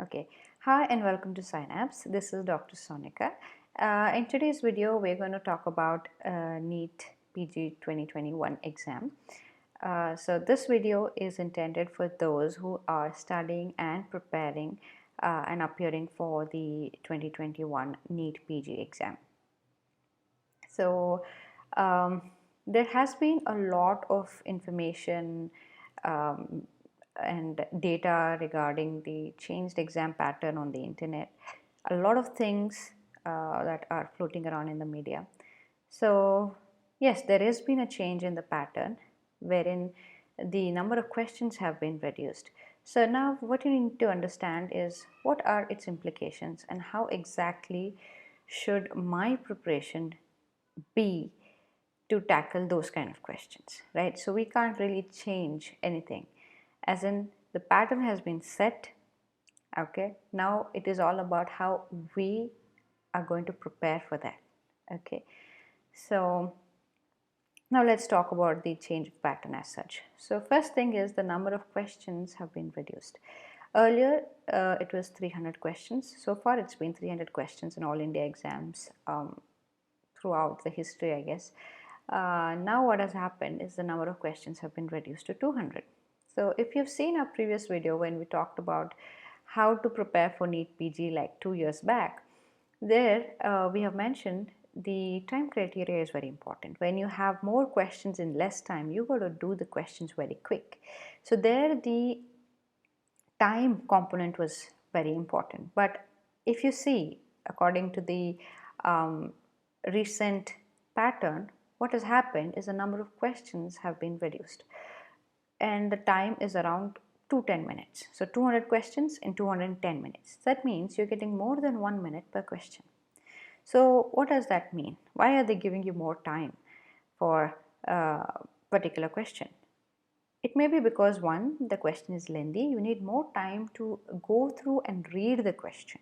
Okay, hi and welcome to Synapse. This is Dr. Sonika. In today's video, we're going to talk about NEET PG 2021 exam. So this video is intended for those who are studying and preparing and appearing for the 2021 NEET PG exam. So there has been a lot of information um, and data regarding the changed exam pattern on the internet. A lot of things that are floating around in the media. So yes, there has been a change in the pattern wherein the number of questions have been reduced. So now what you need to understand is what are its implications and how exactly should my preparation be to tackle those kind of questions, right? So we can't really change anything, as in the pattern has been set. Okay, now it is all about how we are going to prepare for that. Okay, so now let's talk about the change of pattern as such. So first thing is the number of questions have been reduced. Earlier it was 300 questions. So far it's been 300 questions in all India exams throughout the history, I guess. Now what has happened is the number of questions have been reduced to 200. So if you've seen our previous video when we talked about how to prepare for NEET PG like 2 years back, there we have mentioned the time criteria is very important. When you have more questions in less time, you got to do the questions very quick. So there the time component was very important. But if you see, according to the recent pattern, what has happened is the number of questions have been reduced and the time is around 210 minutes. So 200 questions in 210 minutes. That means you're getting more than 1 minute per question. So what does that mean? Why are they giving you more time for a particular question? It may be because one, the question is lengthy, you need more time to go through and read the question.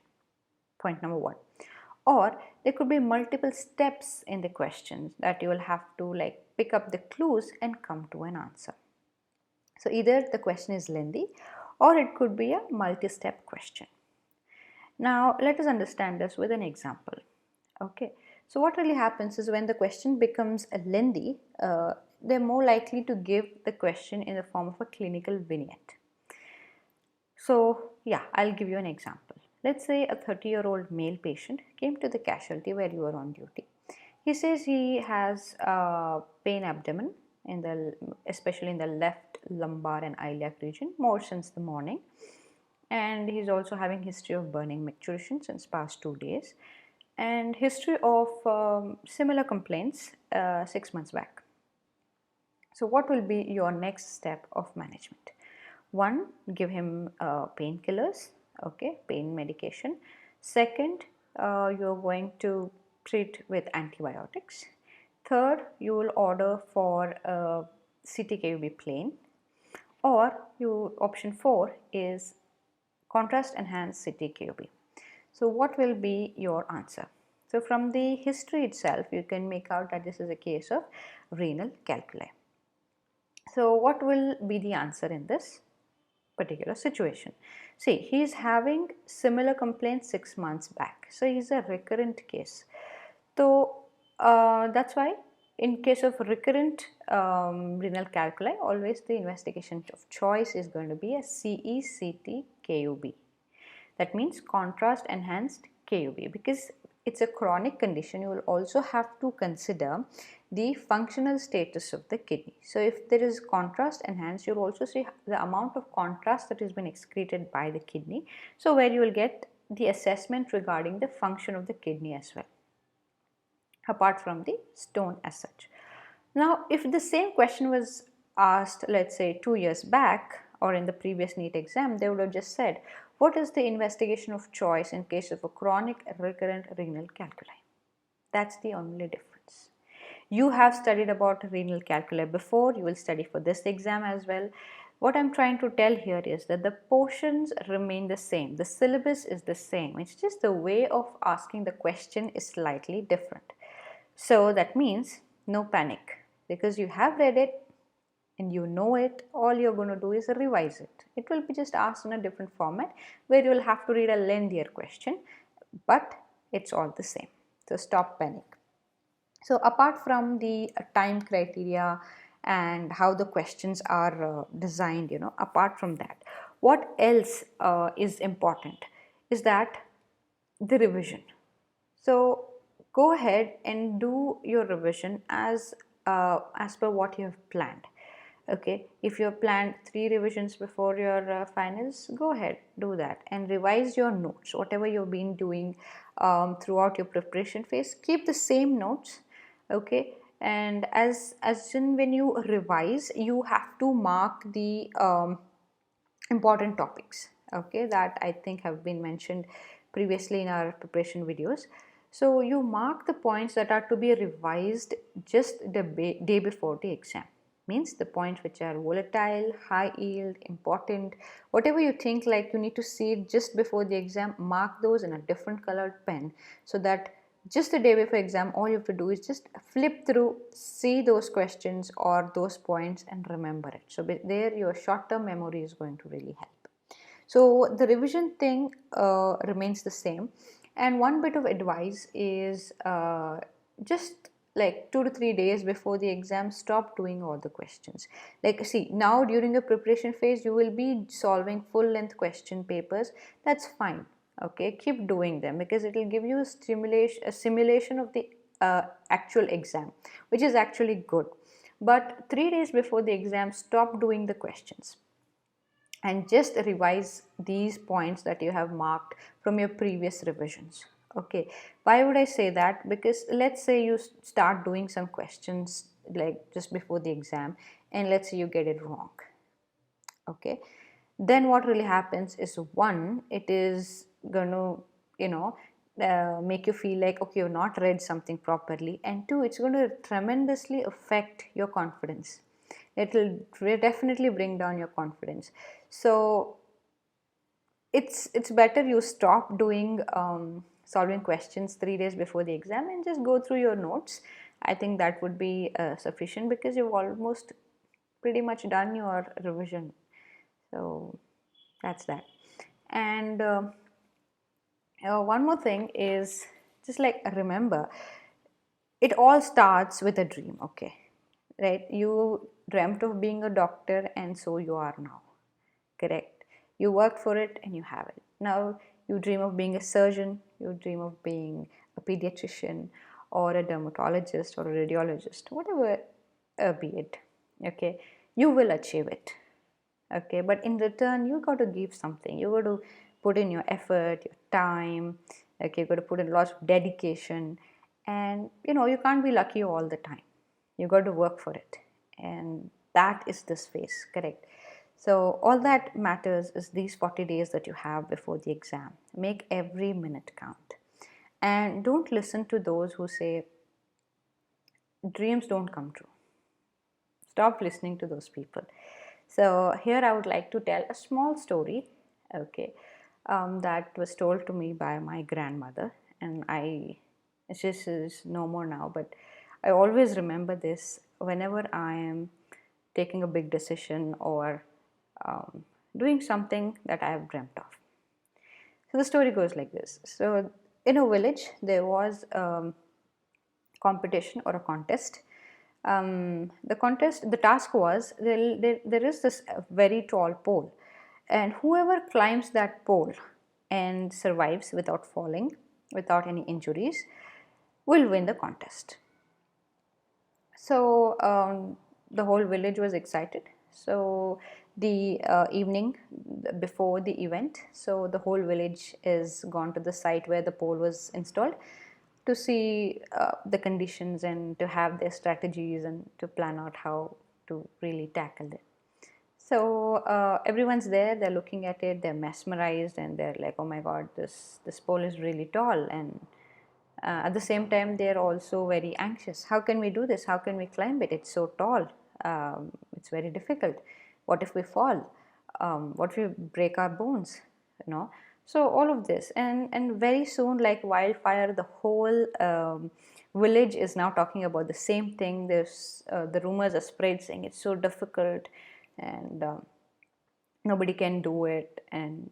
Point number one. Or there could be multiple steps in the questions that you will have to like pick up the clues and come to an answer. So either the question is lengthy or it could be a multi-step question. Now let us understand this with an example. Okay, so what really happens is when the question becomes lengthy, they're more likely to give the question in the form of a clinical vignette. So yeah, I'll give you an example. Let's say a 30-year-old male patient came to the casualty where you were on duty. He says he has pain abdomen, especially in the left lumbar and iliac region, more since the morning. And he's also having history of burning micturition since past 2 days. And history of similar complaints 6 months back. So what will be your next step of management? One, give him painkillers, okay, pain medication. Second, you're going to treat with antibiotics. Third, you will order for CTKUB plain, or option 4 is contrast enhanced CTKUB. So what will be your answer? So from the history itself, you can make out that this is a case of renal calculi. So what will be the answer in this particular situation? See, he is having similar complaints 6 months back. So he is a recurrent case. So that's why in case of recurrent renal calculi, always the investigation of choice is going to be a CECT-KUB. That means contrast enhanced KUB, because it's a chronic condition. You will also have to consider the functional status of the kidney. So if there is contrast enhanced, you'll also see the amount of contrast that has been excreted by the kidney. So where you will get the assessment regarding the function of the kidney as well, apart from the stone as such. Now if the same question was asked, let's say 2 years back or in the previous NEET exam, they would have just said, what is the investigation of choice in case of a chronic recurrent renal calculi? That's the only difference. You have studied about renal calculi before, you will study for this exam as well. What I'm trying to tell here is that the portions remain the same, the syllabus is the same, it's just the way of asking the question is slightly different. So that means no panic, because you have read it and you know it, all you're going to do is revise it. It will be just asked in a different format where you will have to read a lengthier question, but it's all the same. So stop panic. So apart from the time criteria and how the questions are designed, apart from that, what else is important is that the revision. So go ahead and do your revision as per what you have planned. Okay, if you have planned 3 revisions before your finals, go ahead, do that and revise your notes. Whatever you've been doing throughout your preparation phase, keep the same notes. Okay, and as in when you revise, you have to mark the important topics, okay, that I think have been mentioned previously in our preparation videos. So you mark the points that are to be revised just the day before the exam. Means the points which are volatile, high yield, important, whatever you think like you need to see it just before the exam, mark those in a different colored pen, so that just the day before exam all you have to do is just flip through, see those questions or those points and remember it. So there your short term memory is going to really help. So the revision thing remains the same, and one bit of advice is just like 2 to 3 days before the exam, stop doing all the questions. Like, see, now during the preparation phase you will be solving full length question papers. That's fine, okay, keep doing them because it will give you a simulation of the actual exam, which is actually good. But 3 days before the exam, stop doing the questions and just revise these points that you have marked from your previous revisions. Okay, why would I say that? Because let's say you start doing some questions like just before the exam, and let's say you get it wrong. Okay, then what really happens is, one, it is going to make you feel like, okay, you've not read something properly, and two, it's going to tremendously affect your confidence. It will definitely bring down your confidence. So it's better you stop doing solving questions 3 days before the exam and just go through your notes. I think that would be sufficient because you've almost pretty much done your revision. So that's that. And one more thing is, just like, remember, it all starts with a dream. Okay, right? You dreamt of being a doctor and so you are now, correct? You worked for it and you have it. Now you dream of being a surgeon, you dream of being a pediatrician or a dermatologist or a radiologist, whatever be it. Okay, you will achieve it. Okay, but in return you got to give something. You got to put in your effort, your time. Okay, you got to put in lots of dedication, and you can't be lucky all the time. You got to work for it, and that is this phase, correct? So all that matters is these 40 days that you have before the exam. Make every minute count, and don't listen to those who say dreams don't come true. Stop listening to those people. So here I would like to tell a small story, okay, that was told to me by my grandmother, and she is no more now, but I always remember this whenever I am taking a big decision or doing something that I have dreamt of. So the story goes like this. So in a village there was competition or a contest. The task was, there is this very tall pole, and whoever climbs that pole and survives without falling, without any injuries, will win the contest. So the whole village was excited. So the evening before the event, so the whole village is gone to the site where the pole was installed to see the conditions and to have their strategies and to plan out how to really tackle it. So everyone's there, they're looking at it, they're mesmerized, and they're like, oh my god, this pole is really tall. And at the same time they're also very anxious. How can we do this? How can we climb it? It's so tall. It's very difficult. What if we fall? What if we break our bones? So all of this, and very soon, like wildfire, the whole village is now talking about the same thing. There's the rumors are spread saying it's so difficult, and nobody can do it, and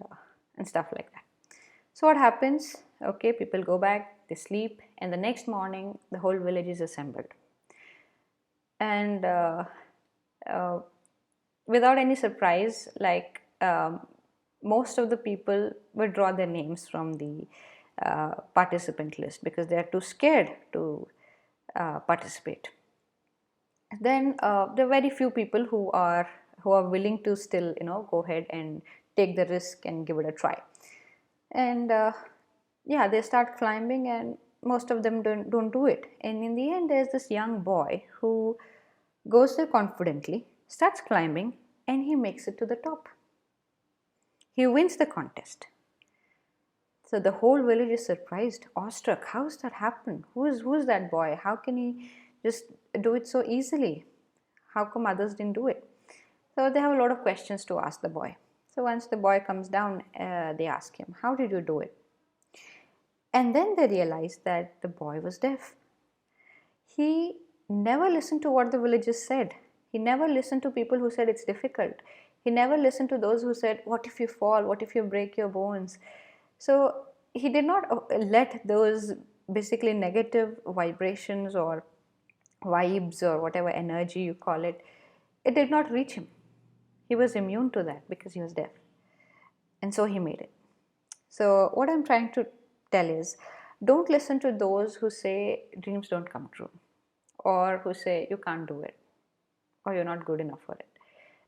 stuff like that. So what happens? Okay, people go back, they sleep, and the next morning the whole village is assembled, and uh, without any surprise, like most of the people withdraw their names from the participant list because they are too scared to participate. Then there are very few people who are willing to still go ahead and take the risk and give it a try. And yeah, they start climbing, and most of them don't do it. And in the end, there's this young boy who goes there confidently, starts climbing, and he makes it to the top. He wins the contest. So the whole village is surprised, awestruck. How's that happen? Who's that boy? How can he just do it so easily? How come others didn't do it? So they have a lot of questions to ask the boy. So once the boy comes down, they ask him, "How did you do it?" And then they realize that the boy was deaf. He never listened to what the villagers said. He never listened to people who said it's difficult. He never listened to those who said, "What if you fall? What if you break your bones?" So he did not let those basically negative vibrations or vibes or whatever energy you call it, it did not reach him. He was immune to that because he was deaf. And so he made it. So what I'm trying to tell is, don't listen to those who say dreams don't come true, or who say you can't do it, or you're not good enough for it,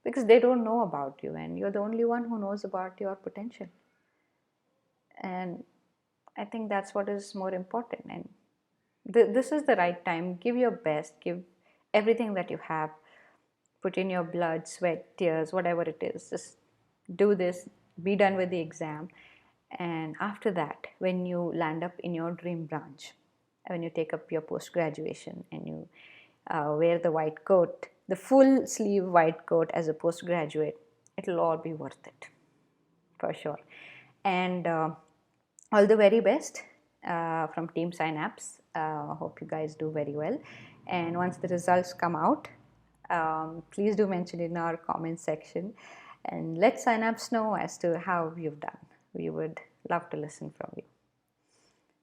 because they don't know about you, and you're the only one who knows about your potential. And I think that's what is more important. And this is the right time. Give your best, give everything that you have, put in your blood, sweat, tears, whatever it is. Just do this, be done with the exam. And after that, when you land up in your dream branch, when you take up your post graduation and you wear the white coat, the full sleeve white coat as a postgraduate, it'll all be worth it for sure. And all the very best from Team Synapse. Hope you guys do very well. And once the results come out, please do mention in our comment section, and let Synapse know as to how you've done. We would love to listen from you.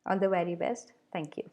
All the very best. Thank you.